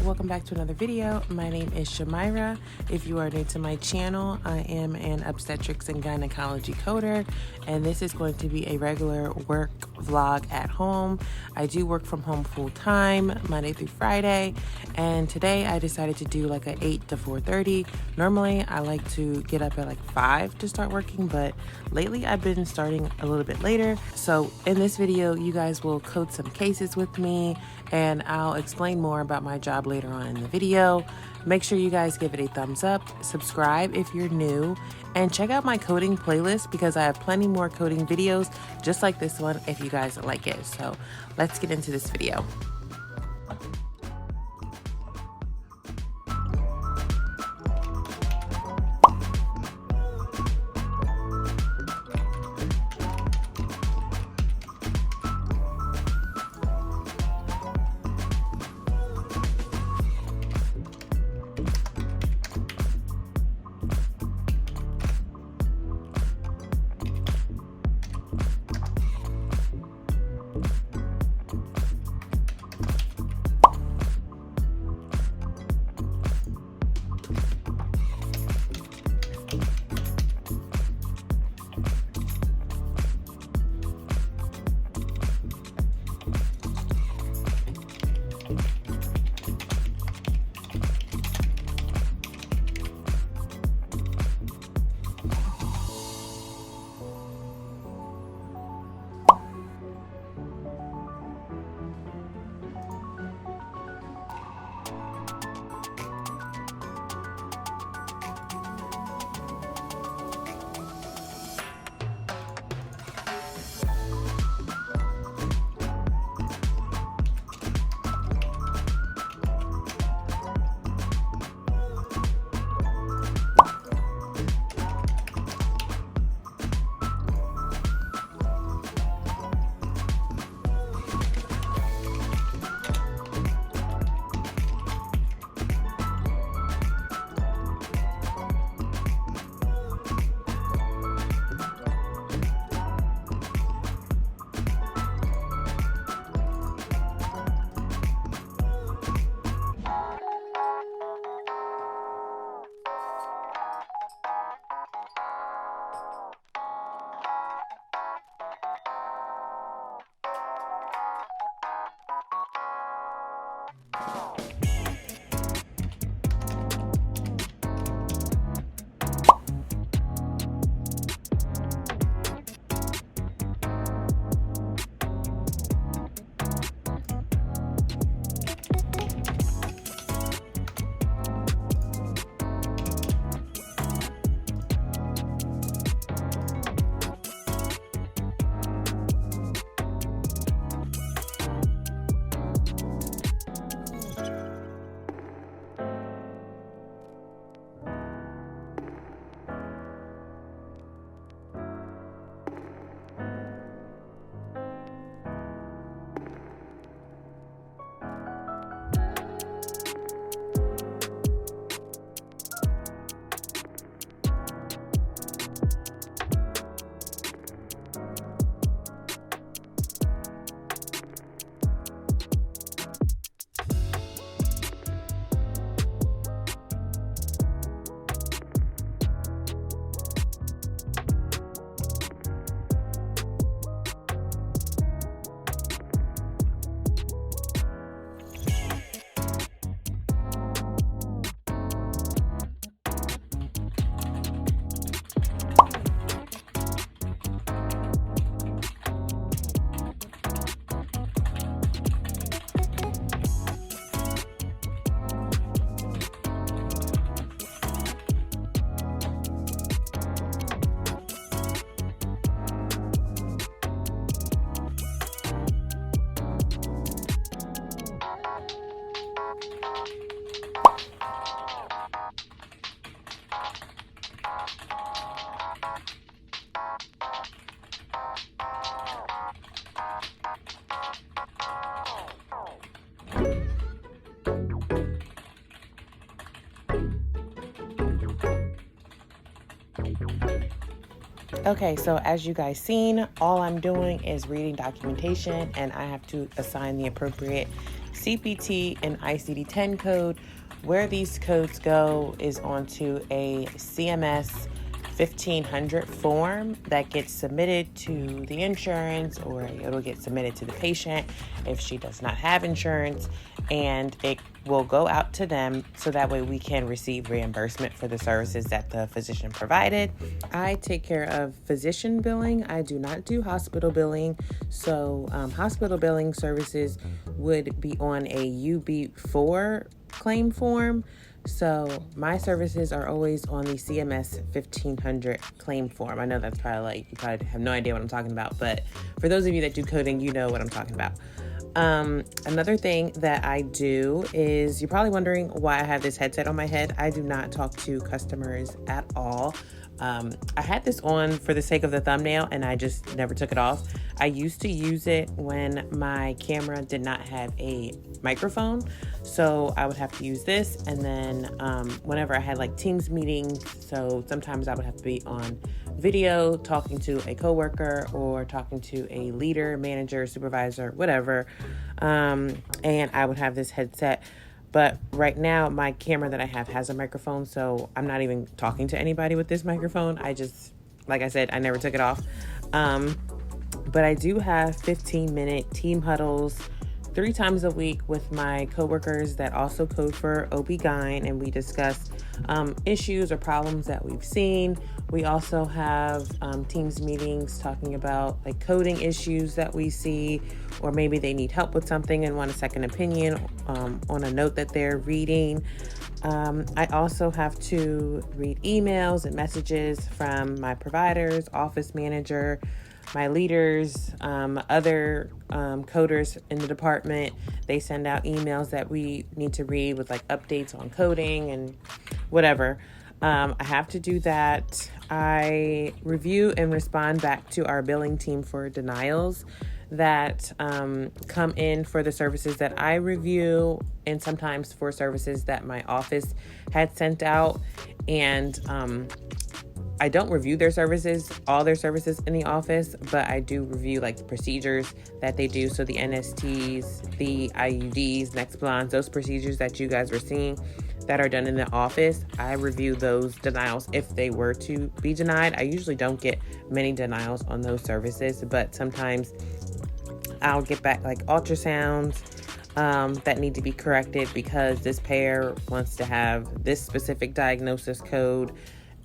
Welcome back to another video. My name is Shamyra. If you are new to my channel, I am an obstetrics and gynecology coder, and this is going to be a regular work vlog at home. I do work from home full time, Monday through Friday, and today I decided to do like a 8 to 4:30. Normally I like to get up at like 5 to start working, but lately I've been starting a little bit later. So in this video, you guys will code some cases with me, and I'll explain more about my job later on in the video. Make sure you guys give it a thumbs up, subscribe if you're new, and check out my coding playlist because I have plenty more coding videos just like this one if you guys like it. So let's get into this video. Okay, so as you guys seen, all I'm doing is reading documentation, and I have to assign the appropriate CPT and ICD-10 code. Where these codes go is onto a CMS 1500 form that gets submitted to the insurance, or it'll get submitted to the patient if she does not have insurance, and it will go out to them so that way we can receive reimbursement for the services that the physician provided. I take care of physician billing. I do not do hospital billing. So hospital billing services would be on a UB4 claim form. So my services are always on the CMS 1500 claim form. I know that's probably like, you probably have no idea what I'm talking about, but for those of you that do coding, you know what I'm talking about. Another thing that I do is, you're probably wondering why I have this headset on my head. I do not talk to customers at all. I had this on for the sake of the thumbnail, and I just never took it off. I used to use it when my camera did not have a microphone, so I would have to use this. And then whenever I had like Teams meetings, so sometimes I would have to be on video talking to a coworker or talking to a leader, manager, supervisor, whatever, and I would have this headset. But right now, my camera that I have has a microphone, so I'm not even talking to anybody with this microphone. I just, like I said, I never took it off. But I do have 15-minute team huddles 3 times a week with my coworkers that also code for OB-GYN, and we discuss issues or problems that we've seen. We also have Teams meetings talking about like coding issues that we see, or maybe they need help with something and want a second opinion on a note that they're reading. I also have to read emails and messages from my providers, office manager, my leaders, other coders in the department. They send out emails that we need to read with like updates on coding and whatever. I have to do that. I review and respond back to our billing team for denials that come in for the services that I review, and sometimes for services that my office had sent out. And I don't review their services, all their services in the office, but I do review like the procedures that they do. So the NSTs, the IUDs, Nexplans, those procedures that you guys were seeing that are done in the office, I review those denials if they were to be denied. I usually don't get many denials on those services, but sometimes I'll get back like ultrasounds that need to be corrected because this payer wants to have this specific diagnosis code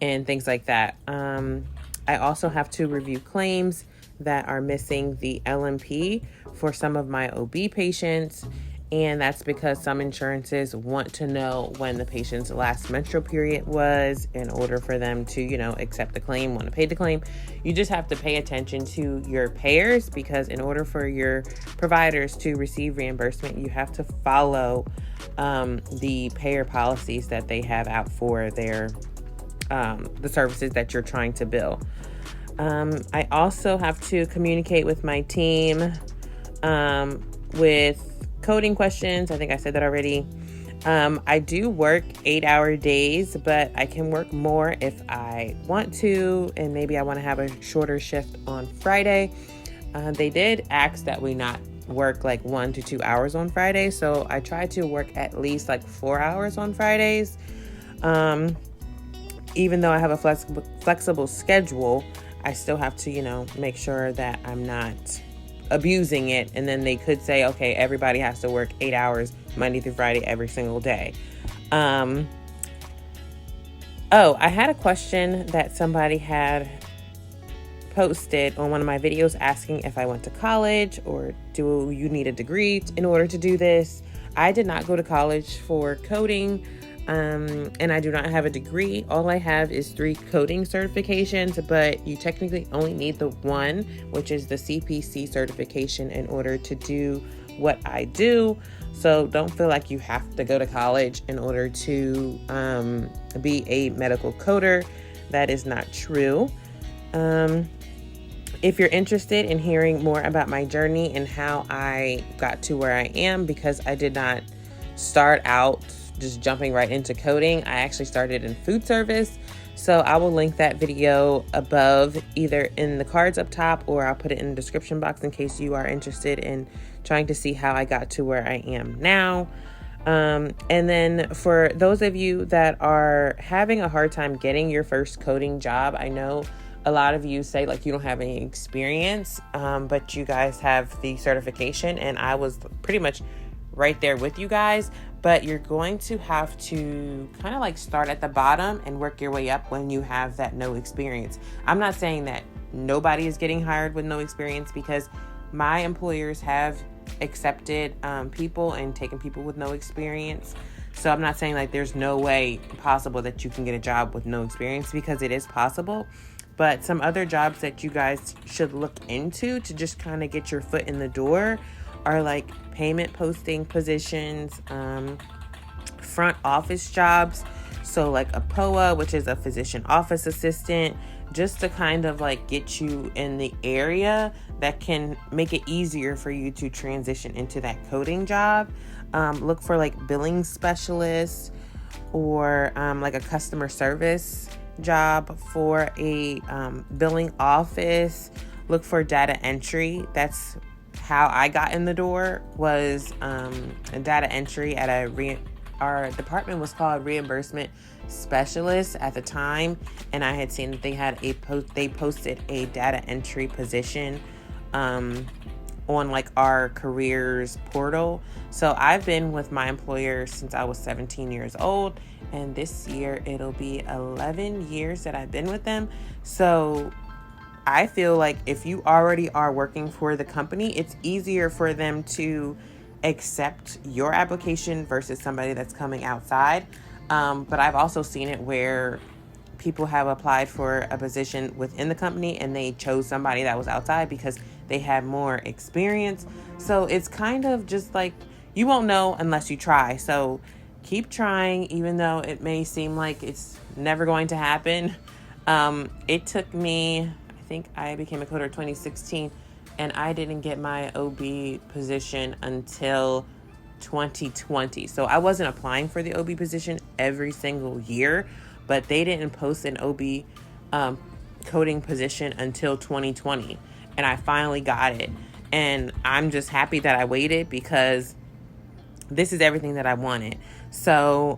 and things like that. I also have to review claims that are missing the LMP for some of my OB patients. And that's because some insurances want to know when the patient's last menstrual period was in order for them to, accept the claim, want to pay the claim. You just have to pay attention to your payers, because in order for your providers to receive reimbursement, you have to follow the payer policies that they have out for their the services that you're trying to bill. I also have to communicate with my team with coding questions. I think I said that already. I do work 8-hour days, but I can work more if I want to, and maybe I want to have a shorter shift on Friday. They did ask that we not work like 1 to 2 hours on Friday, so I try to work at least like 4 hours on Fridays. Even though I have a flexible schedule, I still have to, make sure that I'm not abusing it. And then they could say, okay, everybody has to work 8 hours Monday through Friday every single day. I had a question that somebody had posted on one of my videos asking if I went to college or do you need a degree in order to do this. I did not go to college for coding. And I do not have a degree. All I have is 3 coding certifications, but you technically only need the 1, which is the CPC certification, in order to do what I do. So don't feel like you have to go to college in order to be a medical coder. That is not true. If you're interested in hearing more about my journey and how I got to where I am, because I did not start out just jumping right into coding. I actually started in food service. So I will link that video above, either in the cards up top, or I'll put it in the description box in case you are interested in trying to see how I got to where I am now. And then for those of you that are having a hard time getting your first coding job, I know a lot of you say like you don't have any experience, but you guys have the certification, and I was pretty much right there with you guys. But you're going to have to kind of like start at the bottom and work your way up when you have that no experience. I'm not saying that nobody is getting hired with no experience, because my employers have accepted people and taken people with no experience. So I'm not saying like there's no way possible that you can get a job with no experience, because it is possible. But some other jobs that you guys should look into to just kind of get your foot in the door are like payment posting positions, front office jobs. So like a POA, which is a physician office assistant, just to kind of like get you in the area that can make it easier for you to transition into that coding job. Look for like billing specialists, or like a customer service job for a billing office. Look for data entry. That's how I got in the door, was data entry at our department was called reimbursement specialist at the time, and I had seen that they had they posted a data entry position on like our careers portal. So I've been with my employer since I was 17 years old, and this year it'll be 11 years that I've been with them. So I feel like if you already are working for the company, it's easier for them to accept your application versus somebody that's coming outside. But I've also seen it where people have applied for a position within the company and they chose somebody that was outside because they had more experience. So it's kind of just like, you won't know unless you try. So keep trying, even though it may seem like it's never going to happen. It took me, I think I became a coder in 2016, and I didn't get my OB position until 2020. So I wasn't applying for the OB position every single year, but they didn't post an OB coding position until 2020, and I finally got it. And I'm just happy that I waited, because this is everything that I wanted. So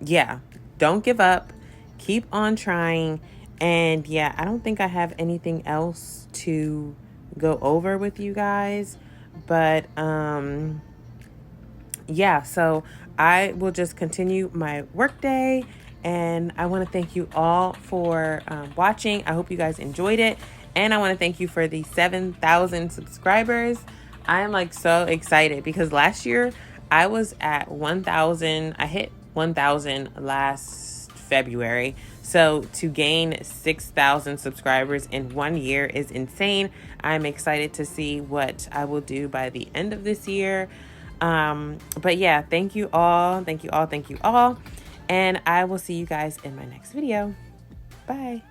yeah, don't give up, keep on trying. And yeah, I don't think I have anything else to go over with you guys, but yeah, so I will just continue my work day. And I want to thank you all for watching. I hope you guys enjoyed it. And I want to thank you for the 7,000 subscribers. I am like so excited, because last year I was at 1,000. I hit 1,000 last February. So to gain 6,000 subscribers in 1 year is insane. I'm excited to see what I will do by the end of this year. But yeah, thank you all. Thank you all. Thank you all. And I will see you guys in my next video. Bye.